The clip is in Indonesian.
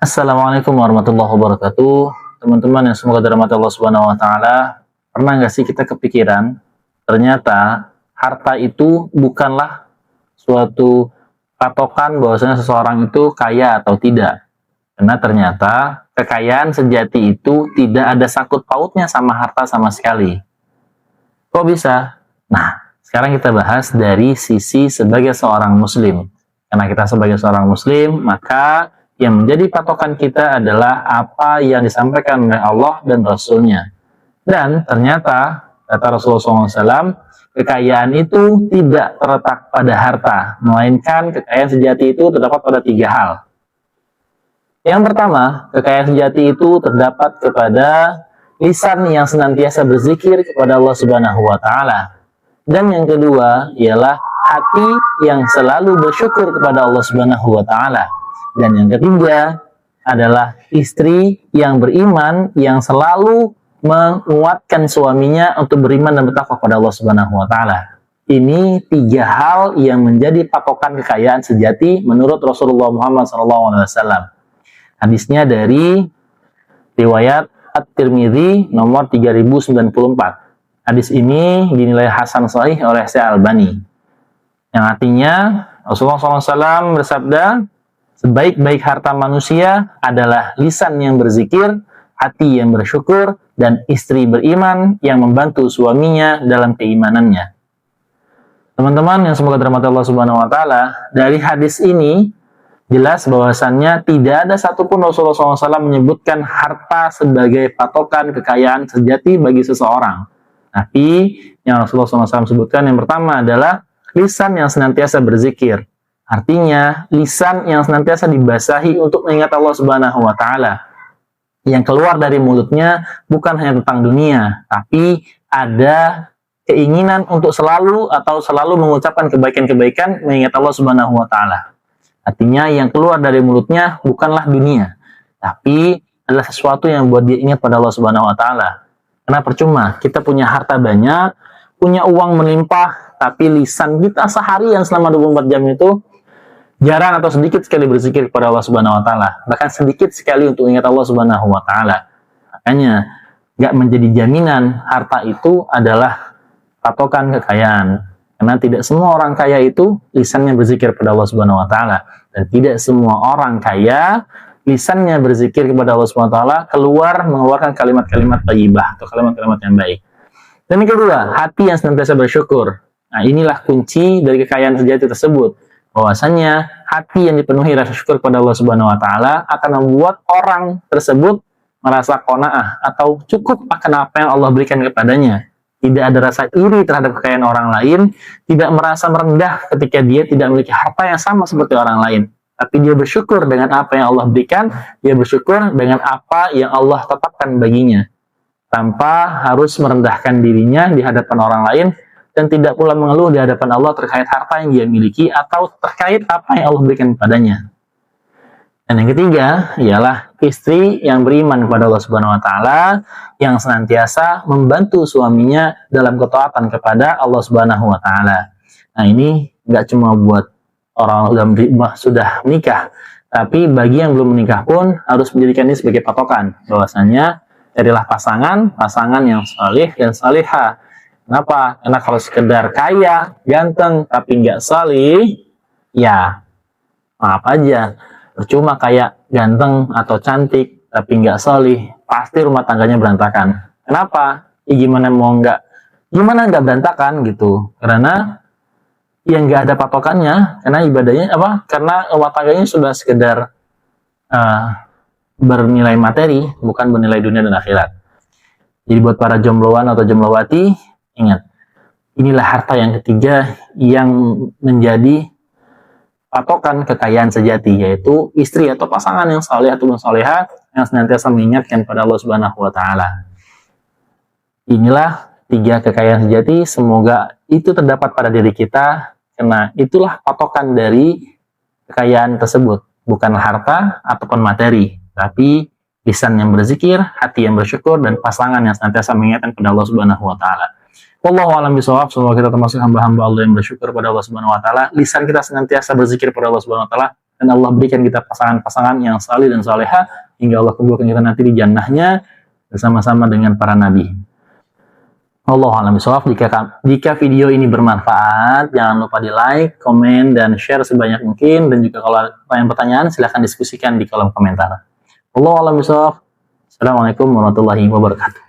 Assalamualaikum warahmatullahi wabarakatuh. Teman-teman yang semoga dirahmati Allah Subhanahu wa taala, pernah nggak sih kita kepikiran ternyata harta itu bukanlah suatu patokan bahwasanya seseorang itu kaya atau tidak. Karena ternyata kekayaan sejati itu tidak ada sangkut pautnya sama harta sama sekali. Kok bisa? Nah, sekarang kita bahas dari sisi sebagai seorang muslim. Karena kita sebagai seorang muslim, maka yang menjadi patokan kita adalah apa yang disampaikan oleh Allah dan Rasul-Nya. Dan ternyata, kata Rasulullah SAW, kekayaan itu tidak terletak pada harta, melainkan kekayaan sejati itu terdapat pada 3 hal. Yang pertama, kekayaan sejati itu terdapat kepada lisan yang senantiasa berzikir kepada Allah Subhanahu wa taala. Dan yang kedua ialah hati yang selalu bersyukur kepada Allah Subhanahu wa taala. Dan yang ketiga adalah istri yang beriman yang selalu menguatkan suaminya untuk beriman dan bertakwa kepada Allah Subhanahu wa taala. Ini 3 hal yang menjadi patokan kekayaan sejati menurut Rasulullah Muhammad SAW. Hadisnya dari riwayat At-Tirmidzi nomor 3094. Hadis ini dinilai hasan sahih oleh Syekh Albani. Yang artinya Rasulullah SAW bersabda, sebaik-baik harta manusia adalah lisan yang berzikir, hati yang bersyukur, dan istri beriman yang membantu suaminya dalam keimanannya. Teman-teman yang semoga dirahmati Allah Subhanahu wa taala, dari hadis ini jelas bahwasannya tidak ada satupun Rasulullah SAW menyebutkan harta sebagai patokan kekayaan sejati bagi seseorang. Tapi yang Rasulullah SAW sebutkan yang pertama adalah lisan yang senantiasa berzikir. Artinya, lisan yang senantiasa dibasahi untuk mengingat Allah Subhanahu wa taala. Yang keluar dari mulutnya bukan hanya tentang dunia, tapi ada keinginan untuk selalu mengucapkan kebaikan-kebaikan mengingat Allah Subhanahu wa taala. Artinya, yang keluar dari mulutnya bukanlah dunia, tapi adalah sesuatu yang buat dia ingat pada Allah Subhanahu wa taala. Karena percuma kita punya harta banyak, punya uang melimpah, tapi lisan kita seharian selama 24 jam itu jarang atau sedikit sekali berzikir kepada Allah Subhanahu wa taala. Bahkan sedikit sekali untuk ingat Allah Subhanahu wa taala. Makanya gak menjadi jaminan harta itu adalah patokan kekayaan. Karena tidak semua orang kaya itu lisannya berzikir kepada Allah Subhanahu wa taala, dan tidak semua orang kaya lisannya berzikir kepada Allah Subhanahu wa taala mengeluarkan kalimat-kalimat thayyibah atau kalimat-kalimat yang baik. Dan yang kedua, hati yang senantiasa bersyukur. Nah, inilah kunci dari kekayaan sejati tersebut. Bahwasanya hati yang dipenuhi rasa syukur kepada Allah Subhanahu wa taala akan membuat orang tersebut merasa qanaah atau cukup akan apa yang Allah berikan kepadanya. Tidak ada rasa iri terhadap kekayaan orang lain, tidak merasa merendah ketika dia tidak memiliki harta yang sama seperti orang lain. Tapi dia bersyukur dengan apa yang Allah berikan, dia bersyukur dengan apa yang Allah tetapkan baginya. Tanpa harus merendahkan dirinya di hadapan orang lain, dan tidak pula mengeluh di hadapan Allah terkait harta yang dia miliki atau terkait apa yang Allah berikan kepadanya. Dan yang ketiga ialah istri yang beriman kepada Allah Subhanahu wa taala yang senantiasa membantu suaminya dalam ketaatan kepada Allah Subhanahu wa taala. Nah, ini nggak cuma buat orang sudah menikah, tapi bagi yang belum menikah pun harus menjadikan ini sebagai patokan bahwasanya carilah pasangan yang salih dan salihah. Kenapa? Karena kalau sekedar kaya, ganteng, tapi nggak salih, ya maaf aja. Percuma kaya, ganteng, atau cantik, tapi nggak salih, pasti rumah tangganya berantakan. Kenapa? Ya gimana nggak berantakan gitu? Karena yang nggak ada patokannya, karena ibadahnya Karena rumah tangganya sudah sekedar bernilai materi, bukan bernilai dunia dan akhirat. Jadi buat para jombloan atau jomblowati, ingat, inilah harta yang ketiga yang menjadi patokan kekayaan sejati, yaitu istri atau pasangan yang saleh atau salehah yang senantiasa mengingatkan pada Allah Subhanahu wa taala. Inilah 3 kekayaan sejati, semoga itu terdapat pada diri kita, karena itulah patokan dari kekayaan tersebut, bukan harta ataupun materi, tapi lisan yang berzikir, hati yang bersyukur, dan pasangan yang senantiasa mengingatkan kepada Allah Subhanahu wa taala. Wallahu a'lam bishawab. Semoga kita termasuk hamba-hamba Allah yang bersyukur pada Allah Subhanahu wa taala. Lisan kita senantiasa berzikir pada Allah Subhanahu wa taala, dan Allah berikan kita pasangan-pasangan yang salih dan saleha, hingga Allah kumpulkan kita nanti di jannahnya bersama-sama dengan para nabi. Wallahu a'lam bishawab. Jika video ini bermanfaat, jangan lupa di like, komen, dan share sebanyak mungkin. Dan juga kalau ada pertanyaan, silahkan diskusikan di kolom komentar. Wallahu a'lam bishawab. Assalamualaikum warahmatullahi wabarakatuh.